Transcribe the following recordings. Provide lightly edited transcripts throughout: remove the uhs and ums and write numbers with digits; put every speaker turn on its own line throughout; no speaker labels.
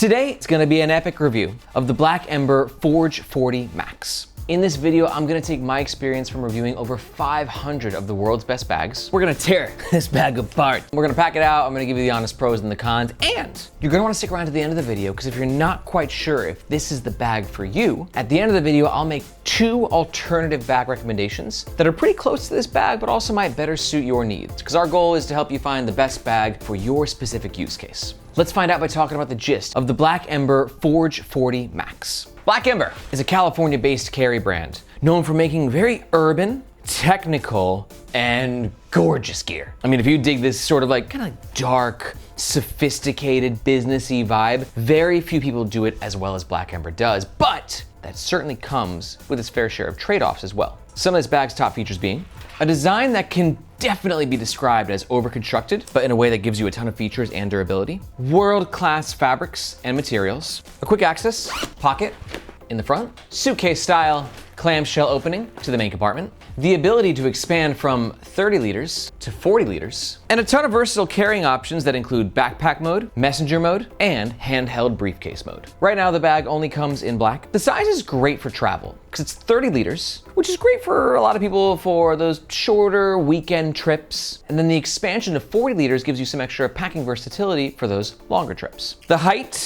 Today, it's gonna be an epic review of the Black Ember Forge 40 Max. In this video, I'm gonna take my experience from reviewing over 500 of the world's best bags. We're gonna tear this bag apart. We're gonna pack it out, I'm gonna give you the honest pros and the cons, and you're gonna wanna stick around to the end of the video, because if you're not quite sure if this is the bag for you, at the end of the video, I'll make 2 alternative bag recommendations that are pretty close to this bag, but also might better suit your needs, because our goal is to help you find the best bag for your specific use case. Let's find out by talking about the gist of the Black Ember Forge 40 Max. Black Ember is a California-based carry brand known for making very urban, technical, and gorgeous gear. I mean, if you dig this sort of like kind of dark, sophisticated, businessy vibe, very few people do it as well as Black Ember does, but that certainly comes with its fair share of trade-offs as well. Some of this bag's top features being a design that can definitely be described as over-constructed, but in a way that gives you a ton of features and durability. World-class fabrics and materials. A quick access pocket in the front. Suitcase-style clamshell opening to the main compartment. The ability to expand from 30 liters to 40 liters. And a ton of versatile carrying options that include backpack mode, messenger mode, and handheld briefcase mode. Right now, the bag only comes in black. The size is great for travel because it's 30 liters, which is great for a lot of people for those shorter weekend trips. And then the expansion to 40 liters gives you some extra packing versatility for those longer trips. The height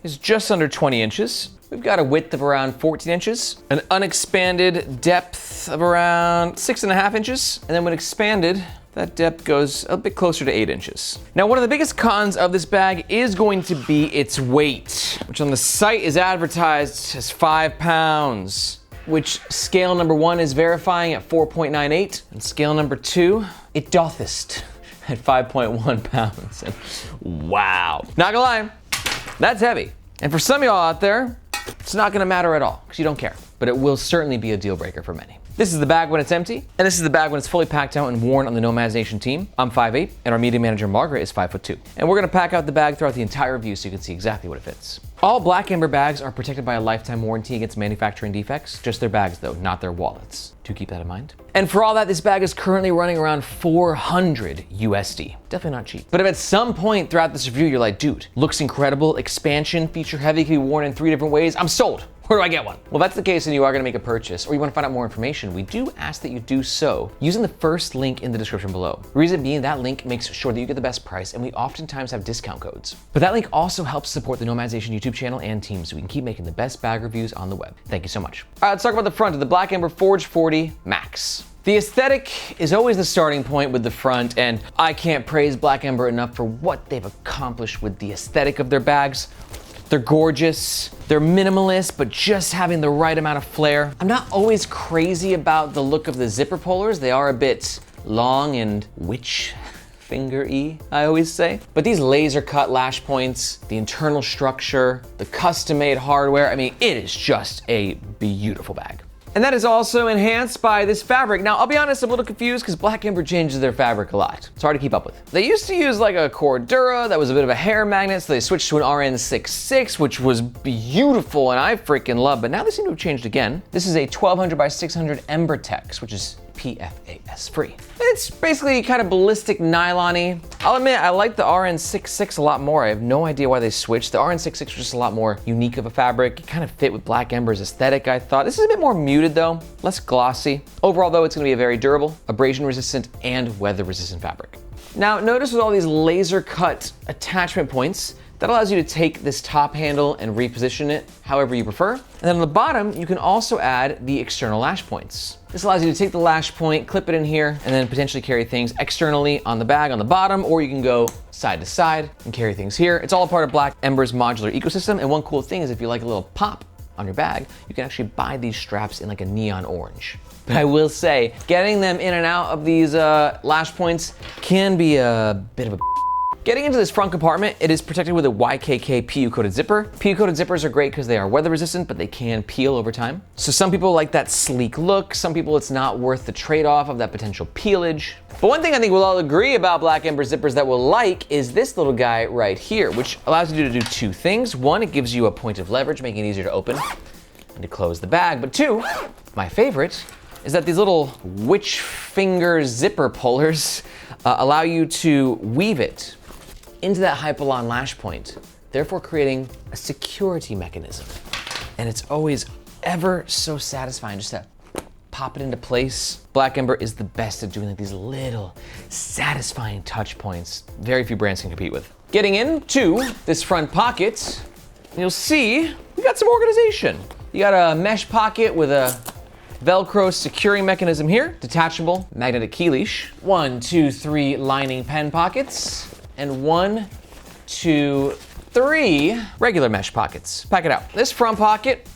is just under 20 inches. We've got a width of around 14 inches, an unexpanded depth of around 6.5 inches, and then when expanded, that depth goes a bit closer to 8 inches. Now, one of the biggest cons of this bag is going to be its weight, which on the site is advertised as 5 pounds, which scale number 1 is verifying at 4.98, and scale number 2, it dothest at 5.1 pounds. And wow, not gonna lie, that's heavy. And for some of y'all out there, it's not gonna matter at all, because you don't care, but it will certainly be a deal breaker for many. This is the bag when it's empty, and this is the bag when it's fully packed out and worn on the Nomads Nation team. I'm 5'8", and our media manager, Margaret, is 5'2". And we're gonna pack out the bag throughout the entire review so you can see exactly what it fits. All Black Ember bags are protected by a lifetime warranty against manufacturing defects. Just their bags though, not their wallets. Do keep that in mind. And for all that, this bag is currently running around 400 USD. Definitely not cheap. But if at some point throughout this review you're like, dude, looks incredible, expansion, feature heavy, can be worn in 3 different ways, I'm sold. Where do I get one? Well, if that's the case and you are gonna make a purchase or you wanna find out more information, we do ask that you do so using the first link in the description below. The reason being that link makes sure that you get the best price, and we oftentimes have discount codes. But that link also helps support the Nomads Nation YouTube channel and team so we can keep making the best bag reviews on the web. Thank you so much. All right, let's talk about the front of the Black Ember Forge 40 Max. The aesthetic is always the starting point with the front, and I can't praise Black Ember enough for what they've accomplished with the aesthetic of their bags. They're gorgeous, they're minimalist, but just having the right amount of flair. I'm not always crazy about the look of the zipper pullers. They are a bit long and witch finger-y, I always say. But these laser cut lash points, the internal structure, the custom-made hardware, I mean, it is just a beautiful bag. And that is also enhanced by this fabric. Now, I'll be honest, I'm a little confused because Black Ember changes their fabric a lot. It's hard to keep up with. They used to use like a Cordura that was a bit of a hair magnet, so they switched to an RN66, which was beautiful and I freaking love, but now they seem to have changed again. This is a 1200 by 600 Ember Tex, which is PFAS free. It's basically kind of ballistic nylon-y. I'll admit, I like the RN66 a lot more. I have no idea why they switched. The RN66 was just a lot more unique of a fabric. It kind of fit with Black Ember's aesthetic, I thought. This is a bit more muted though, less glossy. Overall though, it's gonna be a very durable, abrasion resistant, and weather resistant fabric. Now, notice with all these laser cut attachment points, that allows you to take this top handle and reposition it however you prefer. And then on the bottom, you can also add the external lash points. This allows you to take the lash point, clip it in here, and then potentially carry things externally on the bag on the bottom, or you can go side to side and carry things here. It's all a part of Black Ember's modular ecosystem. And one cool thing is if you like a little pop on your bag, you can actually buy these straps in like a neon orange. But I will say, getting them in and out of these lash points can be a bit of a Getting into this front compartment, it is protected with a YKK PU-coated zipper. PU-coated zippers are great because they are weather resistant, but they can peel over time. So some people like that sleek look. Some people it's not worth the trade-off of that potential peelage. But one thing I think we'll all agree about Black Ember zippers that we'll like is this little guy right here, which allows you to do 2 things. 1, it gives you a point of leverage, making it easier to open and to close the bag. But 2, my favorite, is that these little witch finger zipper pullers allow you to weave it into that Hypalon lash point therefore creating a security mechanism. And it's always ever so satisfying just to pop it into place. Black Ember is the best at doing like these little satisfying touch points. Very few brands can compete with. Getting into this front pocket, you'll see we got some organization. You got a mesh pocket with a Velcro securing mechanism here, detachable magnetic key leash. 1, 2, 3 lining pen pockets, and 1, 2, 3 regular mesh pockets. Pack it out. This front pocket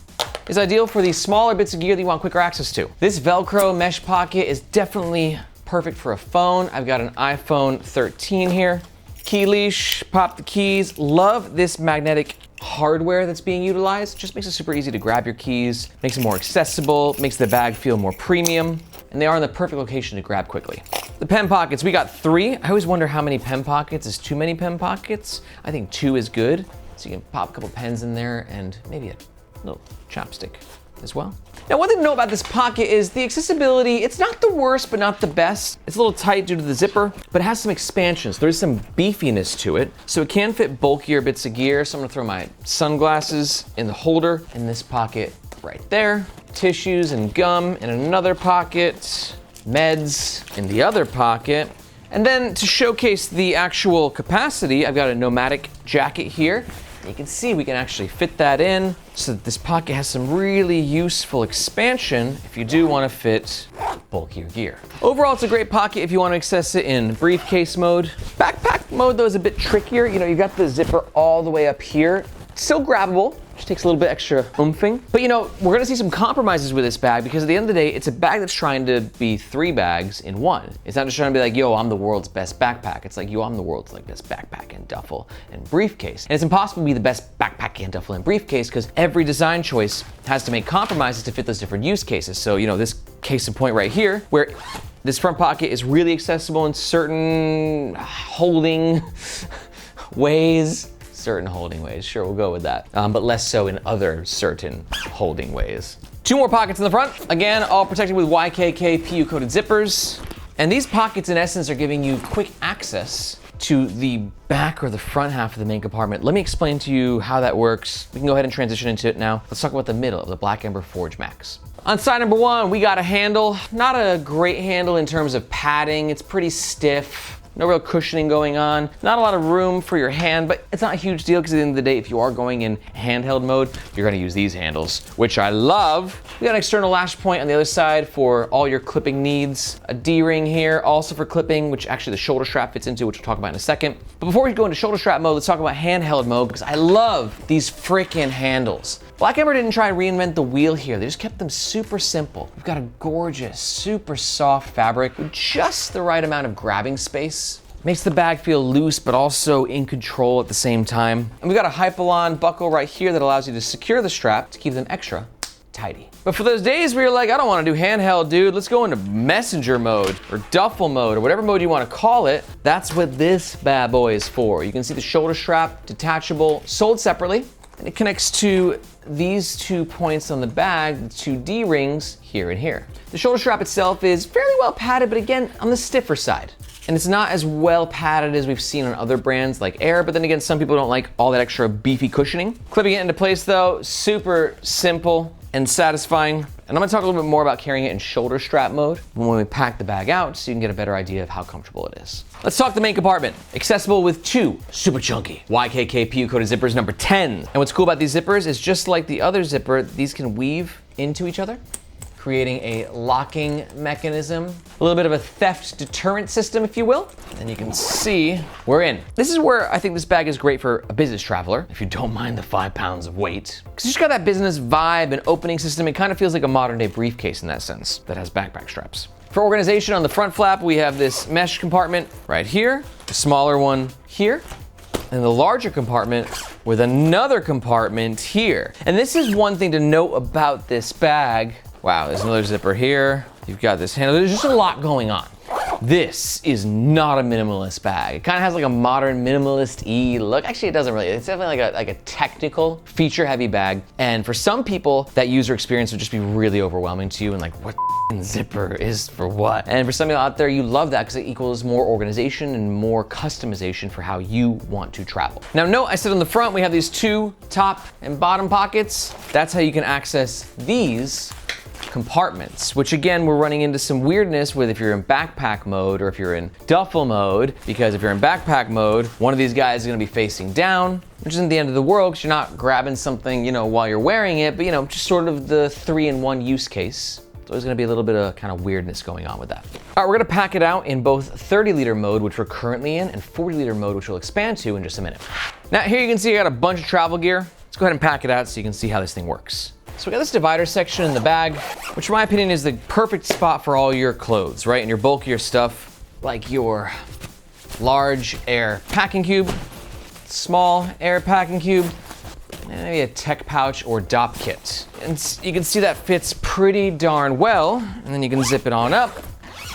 is ideal for the smaller bits of gear that you want quicker access to. This Velcro mesh pocket is definitely perfect for a phone. I've got an iPhone 13 here. Key leash, pop the keys. Love this magnetic hardware that's being utilized. Just makes it super easy to grab your keys, makes it more accessible, makes the bag feel more premium, and they are in the perfect location to grab quickly. The pen pockets, we got 3. I always wonder how many pen pockets is too many pen pockets. I think 2 is good. So you can pop a couple pens in there and maybe a little chapstick as well. Now, one thing to know about this pocket is the accessibility. It's not the worst, but not the best. It's a little tight due to the zipper, but it has some expansions. There's some beefiness to it, so it can fit bulkier bits of gear. So I'm gonna throw my sunglasses in the holder in this pocket right there. Tissues and gum in another pocket. Meds in the other pocket. And then to showcase the actual capacity, I've got a nomadic jacket here. You can see we can actually fit that in so that this pocket has some really useful expansion if you do want to fit bulkier gear. Overall, it's a great pocket if you want to access it in briefcase mode. Backpack mode, though, is a bit trickier. You know, you got the zipper all the way up here. Still grabbable, just takes a little bit extra oomping. But you know, we're gonna see some compromises with this bag because at the end of the day, it's a bag that's trying to be 3 bags in 1. It's not just trying to be like, yo, I'm the world's best backpack. It's like, yo, I'm the world's like best backpack and duffel and briefcase. And it's impossible to be the best backpack and duffel and briefcase because every design choice has to make compromises to fit those different use cases. So, you know, this case in point right here, where this front pocket is really accessible in certain holding ways. Certain holding ways, sure, we'll go with that. But less so in other certain holding ways. 2 more pockets in the front. Again, all protected with YKK PU coated zippers. And these pockets in essence are giving you quick access to the back or the front half of the main compartment. Let me explain to you how that works. We can go ahead and transition into it now. Let's talk about the middle of the Black Ember Forge Max. On side number 1, we got a handle. Not a great handle in terms of padding. It's pretty stiff. No real cushioning going on. Not a lot of room for your hand, but it's not a huge deal because at the end of the day, if you are going in handheld mode, you're gonna use these handles, which I love. We got an external lash point on the other side for all your clipping needs. A D-ring here, also for clipping, which actually the shoulder strap fits into, which we'll talk about in a second. But before we go into shoulder strap mode, let's talk about handheld mode because I love these freaking handles. Black Ember didn't try and reinvent the wheel here. They just kept them super simple. We've got a gorgeous, super soft fabric with just the right amount of grabbing space. Makes the bag feel loose, but also in control at the same time. And we've got a Hypalon buckle right here that allows you to secure the strap to keep them extra tidy. But for those days where you're like, I don't want to do handheld, dude, let's go into messenger mode or duffel mode or whatever mode you want to call it. That's what this bad boy is for. You can see the shoulder strap, detachable, sold separately. And it connects to these 2 points on the bag, the 2 D-rings here and here. The shoulder strap itself is fairly well padded, but again, on the stiffer side. And it's not as well padded as we've seen on other brands like Air, but then again, some people don't like all that extra beefy cushioning. Clipping it into place though, super simple and satisfying. And I'm gonna talk a little bit more about carrying it in shoulder strap mode when we pack the bag out so you can get a better idea of how comfortable it is. Let's talk the main compartment. Accessible with 2 super chunky YKK PU coated zippers number 10. And what's cool about these zippers is just like the other zipper, these can weave into each other, creating a locking mechanism, a little bit of a theft deterrent system, if you will. And you can see we're in. This is where I think this bag is great for a business traveler, if you don't mind the 5 pounds of weight. Because you just got that business vibe and opening system. It kind of feels like a modern day briefcase in that sense that has backpack straps. For organization on the front flap, we have this mesh compartment right here, a smaller one here, and the larger compartment with another compartment here. And this is one thing to note about this bag. Wow, there's another zipper here. You've got this handle. There's just a lot going on. This is not a minimalist bag. It kind of has like a modern minimalist-y look. Actually, it doesn't really. It's definitely like a technical, feature-heavy bag. And for some people, that user experience would just be really overwhelming to you and like, what the zipper is for what? And for some of you out there, you love that because it equals more organization and more customization for how you want to travel. Now note, I said on the front, we have these two top and bottom pockets. That's how you can access these compartments, which again, we're running into some weirdness with if you're in backpack mode or if you're in duffel mode, because if you're in backpack mode, one of these guys is gonna be facing down, which isn't the end of the world because you're not grabbing something, you know, while you're wearing it, but you know, just sort of the 3-in-1 use case. So there's gonna be a little bit of kind of weirdness going on with that. All right, we're gonna pack it out in both 30-liter mode, which we're currently in, and 40-liter mode, which we'll expand to in just a minute. Now here you can see I got a bunch of travel gear. Let's go ahead and pack it out so you can see how this thing works. So we got this divider section in the bag, which in my opinion is the perfect spot for all your clothes, right? And your bulkier stuff, like your large air packing cube, small air packing cube, and maybe a tech pouch or DOP kit. And you can see that fits pretty darn well, and then you can zip it on up.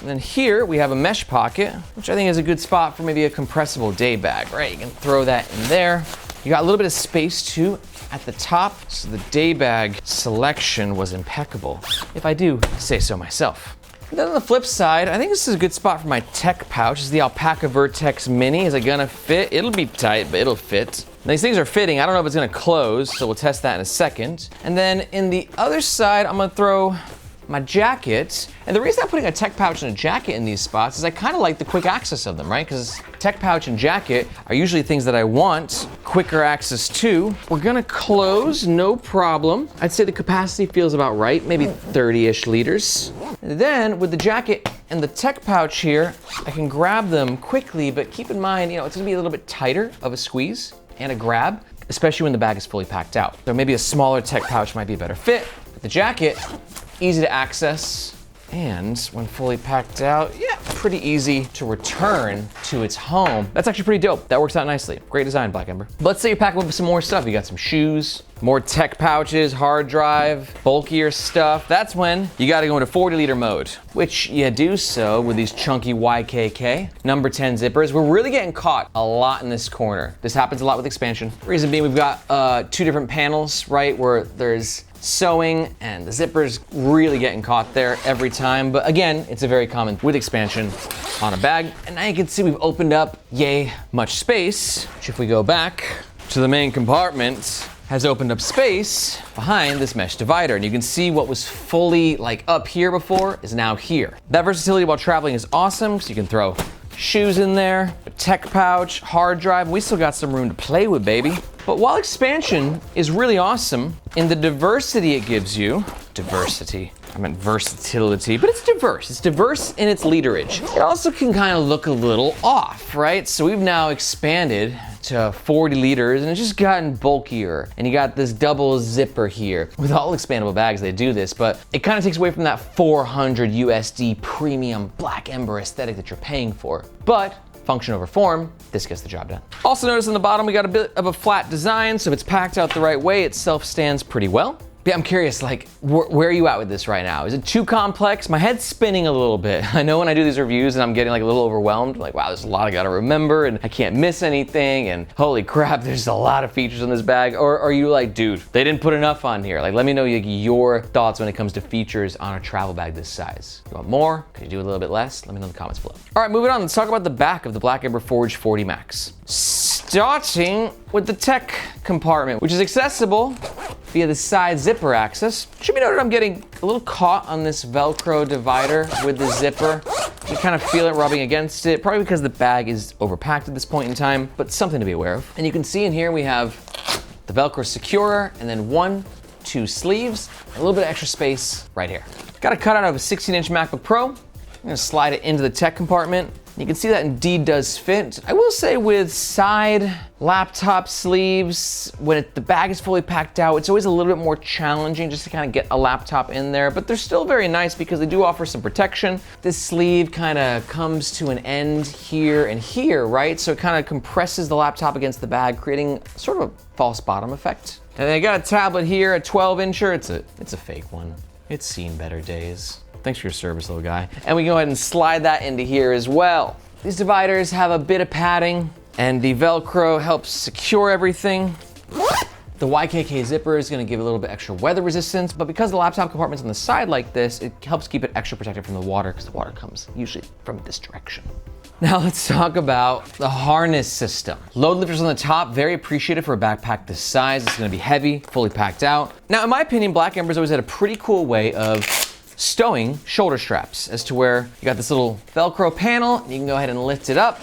And then here we have a mesh pocket, which I think is a good spot for maybe a compressible day bag, right? You can throw that in there. You got a little bit of space too at the top, so the day bag selection was impeccable, if I do say so myself. And then on the flip side, I think this is a good spot for my tech pouch. This is the Alpaca Vertex Mini. Is it gonna fit? It'll be tight, but it'll fit. Now, these things are fitting. I don't know if it's gonna close, so we'll test that in a second. And then in the other side, I'm gonna throw my jacket. And the reason I'm putting a tech pouch and a jacket in these spots is I kind of like the quick access of them, right? Because tech pouch and jacket are usually things that I want quicker access to. We're gonna close, no problem. I'd say the capacity feels about right, maybe 30-ish liters. And then with the jacket and the tech pouch here, I can grab them quickly, but keep in mind, you know, it's gonna be a little bit tighter of a squeeze and a grab, especially when the bag is fully packed out. So maybe a smaller tech pouch might be a better fit. But the jacket, easy to access, and when fully packed out, yeah, pretty easy to return to its home. That's actually pretty dope. That works out nicely. Great design, Black Ember. But let's say you're packing with some more stuff. You got some shoes, more tech pouches, hard drive, bulkier stuff. That's when you gotta go into 40-liter mode, which you do so with these chunky YKK number 10 zippers. We're really getting caught a lot in this corner. This happens a lot with expansion. Reason being, we've got two different panels, right, where there's sewing and the zipper's really getting caught there every time. But again, it's a very common with expansion on a bag. And now you can see we've opened up yay much space, which if we go back to the main compartment, has opened up space behind this mesh divider. And you can see what was fully like up here before is now here. That versatility while traveling is awesome, so you can throw shoes in there, a tech pouch, hard drive. We still got some room to play with, baby. But while expansion is really awesome in the diversity it gives you, I meant versatility, but it's diverse. It's diverse in its literage. It also can kind of look a little off, right? So we've now expanded to 40 liters and it's just gotten bulkier. And you got this double zipper here. With all expandable bags, they do this, but it kind of takes away from that 400 USD premium Black Ember aesthetic that you're paying for. But function over form, this gets the job done. Also notice on the bottom, we got a bit of a flat design, so if it's packed out the right way, it self-stands pretty well. Yeah, I'm curious, like, where are you at with this right now? Is it too complex? My head's spinning a little bit. I know when I do these reviews and I'm getting like a little overwhelmed, like, wow, there's a lot I gotta remember and I can't miss anything and holy crap, there's a lot of features in this bag. Or are you like, dude, they didn't put enough on here? Like, let me know your thoughts when it comes to features on a travel bag this size. You want more? Could you do a little bit less? Let me know in the comments below. All right, moving on, let's talk about the back of the Black Ember Forge 40 Max. Starting with the tech compartment, which is accessible via the side zipper access. Should be noted I'm getting a little caught on this Velcro divider with the zipper. You kind of feel it rubbing against it, probably because the bag is overpacked at this point in time, but something to be aware of. And you can see in here we have the Velcro securer and then 2 sleeves, a little bit of extra space right here. Got a cutout of a 16-inch MacBook Pro. I'm gonna slide it into the tech compartment. You can see that indeed does fit. I will say with side laptop sleeves, when the bag is fully packed out, it's always a little bit more challenging just to kind of get a laptop in there, but they're still very nice because they do offer some protection. This sleeve kind of comes to an end here and here, right? So it kind of compresses the laptop against the bag, creating sort of a false bottom effect. And I got a tablet here, a 12-incher. It's a fake one. It's seen better days. Thanks for your service, little guy. And we can go ahead and slide that into here as well. These dividers have a bit of padding, and the Velcro helps secure everything. The YKK zipper is gonna give a little bit extra weather resistance, but because the laptop compartment's on the side like this, it helps keep it extra protected from the water, because the water comes usually from this direction. Now let's talk about the harness system. Load lifters on the top, very appreciated for a backpack this size. It's gonna be heavy, fully packed out. Now, in my opinion, Black Ember's always had a pretty cool way of stowing shoulder straps, as to where you got this little Velcro panel, and you can go ahead and lift it up,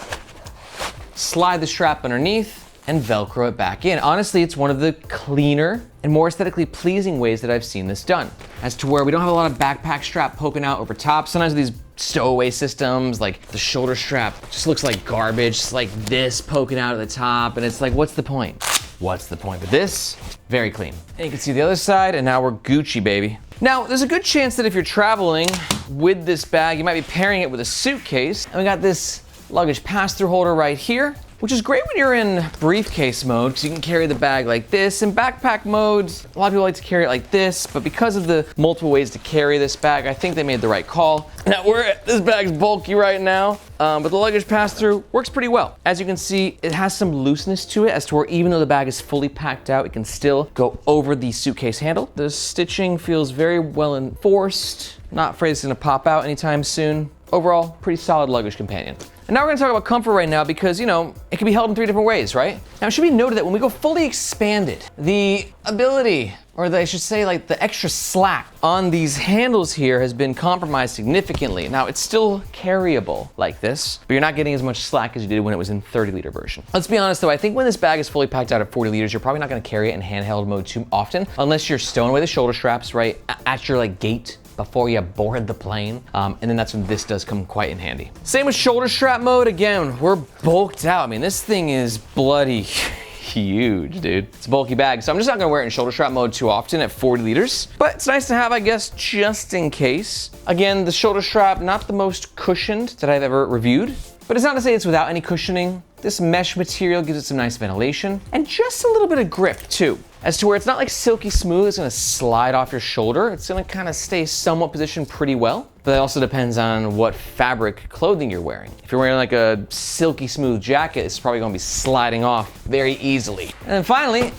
slide the strap underneath, and Velcro it back in. Honestly, it's one of the cleaner and more aesthetically pleasing ways that I've seen this done. As to where we don't have a lot of backpack strap poking out over top. Sometimes these stowaway systems, like the shoulder strap just looks like garbage. It's like this poking out at the top, and it's like, what's the point? What's the point? But this, very clean. And you can see the other side, and now we're Gucci, baby. Now, there's a good chance that if you're traveling with this bag, you might be pairing it with a suitcase. And we got this luggage pass-through holder right here, which is great when you're in briefcase mode, because you can carry the bag like this. In backpack modes, a lot of people like to carry it like this, but because of the multiple ways to carry this bag, I think they made the right call. Now, this bag's bulky right now, but the luggage pass-through works pretty well. As you can see, it has some looseness to it, as to where even though the bag is fully packed out, it can still go over the suitcase handle. The stitching feels very well enforced. Not afraid it's gonna pop out anytime soon. Overall, pretty solid luggage companion. And now we're gonna talk about comfort right now, because, you know, it can be held in 3 different ways, right? Now, it should be noted that when we go fully expanded, the ability, or I should say like the extra slack on these handles here has been compromised significantly. Now, it's still carryable like this, but you're not getting as much slack as you did when it was in 30-liter version. Let's be honest though, I think when this bag is fully packed out at 40 liters, you're probably not gonna carry it in handheld mode too often, unless you're stowing away the shoulder straps, right, at your like gate before you board the plane, and then that's when this does come quite in handy. Same with shoulder strap mode. Again, we're bulked out. I mean, this thing is bloody huge, dude. It's a bulky bag, so I'm just not gonna wear it in shoulder strap mode too often at 40 liters, but it's nice to have, I guess, just in case. Again, the shoulder strap, not the most cushioned that I've ever reviewed, but it's not to say it's without any cushioning. This mesh material gives it some nice ventilation and just a little bit of grip too, as to where it's not like silky smooth, it's gonna slide off your shoulder. It's gonna kind of stay somewhat positioned pretty well, but it also depends on what fabric clothing you're wearing. If you're wearing like a silky smooth jacket, it's probably gonna be sliding off very easily. And then finally,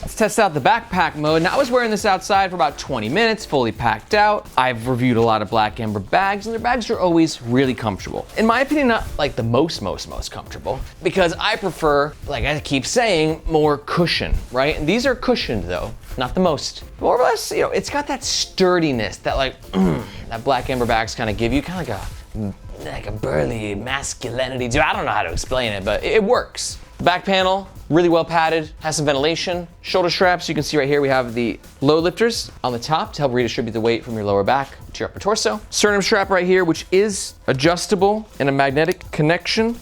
let's test out the backpack mode. Now, I was wearing this outside for about 20 minutes, fully packed out. I've reviewed a lot of Black Ember bags, and their bags are always really comfortable. In my opinion, not like the most comfortable, because I prefer, like I keep saying, more cushion, right? And these are cushioned though, not the most. More or less, you know, it's got that sturdiness that like, that Black Ember bags kind of give you, kind of like a burly masculinity to it. I don't know how to explain it, but it works. The back panel, really well padded, has some ventilation. Shoulder straps, you can see right here, we have the load lifters on the top to help redistribute the weight from your lower back to your upper torso. Sternum strap right here, which is adjustable in a magnetic connection.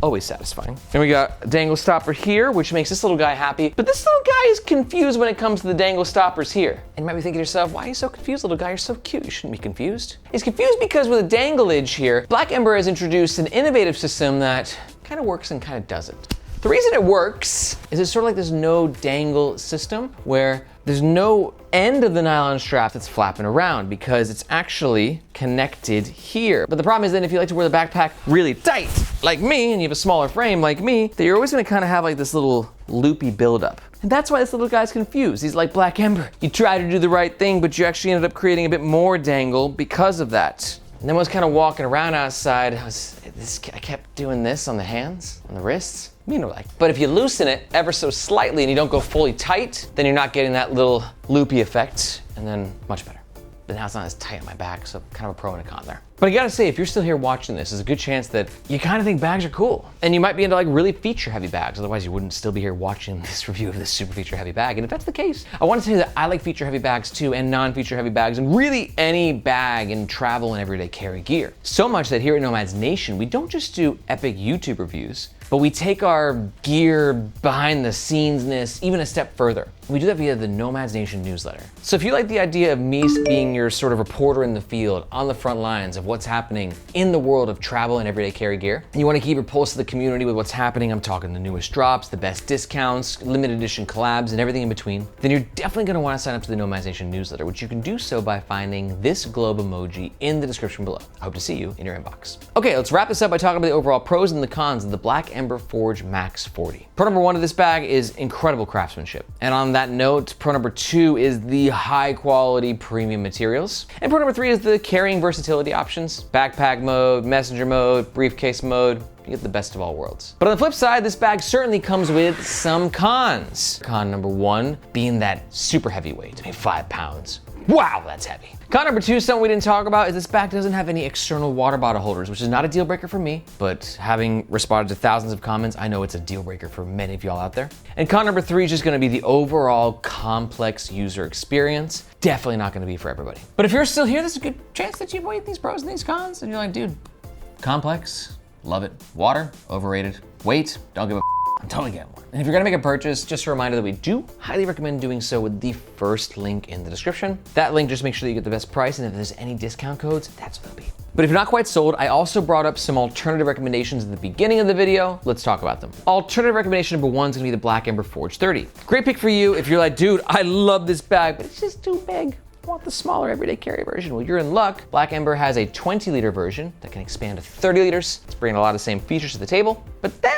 Always satisfying. And we got a dangle stopper here, which makes this little guy happy. But this little guy is confused when it comes to the dangle stoppers here. And you might be thinking to yourself, why are you so confused, little guy? You're so cute. You shouldn't be confused. He's confused because with a danglage here, Black Ember has introduced an innovative system that kind of works and kind of doesn't. The reason it works is it's sort of like this no dangle system where there's no end of the nylon strap that's flapping around, because it's actually connected here. But the problem is then if you like to wear the backpack really tight, like me, and you have a smaller frame like me, that you're always gonna kind of have like this little loopy buildup. And that's why this little guy's confused. He's like, Black Ember, you tried to do the right thing, but you actually ended up creating a bit more dangle because of that. And then when I was kind of walking around outside, I kept doing this on the hands, on the wrists. You know, like, but if you loosen it ever so slightly and you don't go fully tight, then you're not getting that little loopy effect, and then much better. But now it's not as tight on my back, so kind of a pro and a con there. But I gotta say, if you're still here watching this, there's a good chance that you kind of think bags are cool. And you might be into like really feature heavy bags, otherwise you wouldn't still be here watching this review of this super feature heavy bag. And if that's the case, I want to tell you that I like feature heavy bags too, and non-feature heavy bags, and really any bag in travel and everyday carry gear. So much that here at Nomads Nation, we don't just do epic YouTube reviews, but we take our gear behind the scenes-ness even a step further. We do that via the Nomads Nation newsletter. So if you like the idea of me being your sort of reporter in the field, on the front lines of what's happening in the world of travel and everyday carry gear, and you want to keep your pulse of the community with what's happening, I'm talking the newest drops, the best discounts, limited edition collabs, and everything in between, then you're definitely going to want to sign up to the Nomads Nation newsletter, which you can do so by finding this globe emoji in the description below. I hope to see you in your inbox. Okay, let's wrap this up by talking about the overall pros and the cons of the Black Ember Forge Max 40. Pro number 1 of this bag is incredible craftsmanship. And on that note, pro number 2 is the high quality premium materials. And pro number 3 is the carrying versatility options. Backpack mode, messenger mode, briefcase mode. You get the best of all worlds. But on the flip side, this bag certainly comes with some cons. Con number 1 being that super heavy weight, 5 pounds. Wow, that's heavy. Con number 2, something we didn't talk about, is this bag doesn't have any external water bottle holders, which is not a deal breaker for me, but having responded to thousands of comments, I know it's a deal breaker for many of y'all out there. And con number 3 is just gonna be the overall complex user experience. Definitely not gonna be for everybody. But if you're still here, there's a good chance that you've weighed these pros and these cons, and you're like, dude, complex, love it. Water, overrated. Weight, don't give a I'm totally getting one. And if you're gonna make a purchase, just a reminder that we do highly recommend doing so with the first link in the description. That link just makes sure that you get the best price, and if there's any discount codes, that's what it'll be. But if you're not quite sold, I also brought up some alternative recommendations at the beginning of the video. Let's talk about them. Alternative recommendation number 1 is gonna be the Black Ember Forge 30. Great pick for you if you're like, dude, I love this bag, but it's just too big. I want the smaller everyday carry version. Well, you're in luck. Black Ember has a 20-liter version that can expand to 30 liters. It's bringing a lot of the same features to the table. But then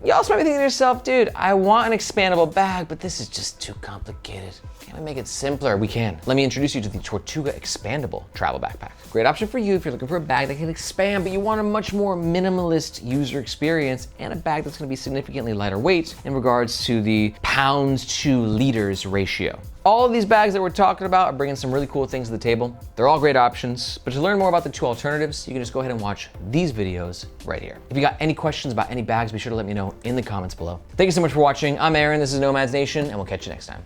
you also might be thinking to yourself, dude, I want an expandable bag, but this is just too complicated. Can we make it simpler? We can. Let me introduce you to the Tortuga Expandable travel backpack. Great option for you if you're looking for a bag that can expand, but you want a much more minimalist user experience and a bag that's gonna be significantly lighter weight in regards to the pounds to liters ratio. All of these bags that we're talking about are bringing some really cool things to the table. They're all great options, but to learn more about the 2 alternatives, you can just go ahead and watch these videos right here. If you got any questions about any bags, be sure to let me know in the comments below. Thank you so much for watching. I'm Aaron, this is Nomads Nation, and we'll catch you next time.